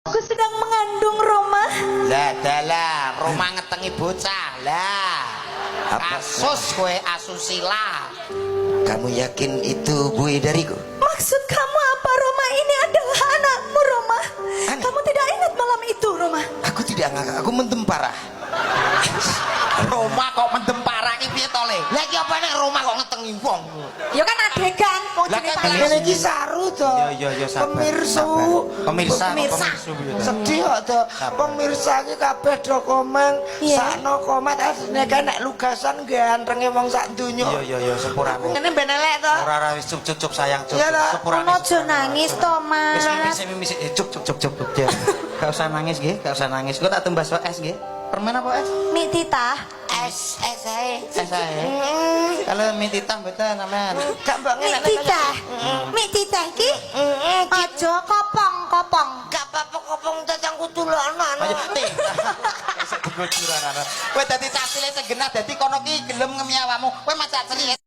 Aku sedang mengandung Roma. Lah dalah, Roma ngetengi bocah. Lah. Kasus kowe asusila. Kamu yakin itu bui dariku? Maksud kamu apa? Roma ini adalah anakmu, Roma. Anak? Kamu tidak ingat malam itu, Roma? Aku tidak ngakak, aku mendem parah. Roma kok mendem parah iki piye to, Le? Lah iki apa nek Roma kok ngetengi wong? Ya kan adegan, wong Lah, jenenge kan Pak. Ini lagi saru toh. Yo sabar. Pemirsa. Pemirsa. Sedih kok toh. Pemirsa iki kabeh do komen, Iya. sakno komat asline kan nek lugasan gantenge wong sak donya. Yo sepurane. Ini ben elek toh. Ora wis cup sayang cup. Iya, lah. Sepurane. Ono aja nangis to, Mas. Wis cup. Gak usah nangis nggih, gak usah nangis. Kok tak tembas es nggih. Permen apa es? Mie titah. Es ae. Es ae. Kalau mie titah mboten sampean. Gak mbok Mie ngene. titah. Mie titah iki aja kopong-kopong. Gak apa-apa kopong cacangku tulonan. Ayo titah. Wis digojuran ana. Kowe dadi cacile segenah dadi kono ki gelem ngemi awakmu. Kowe macak celi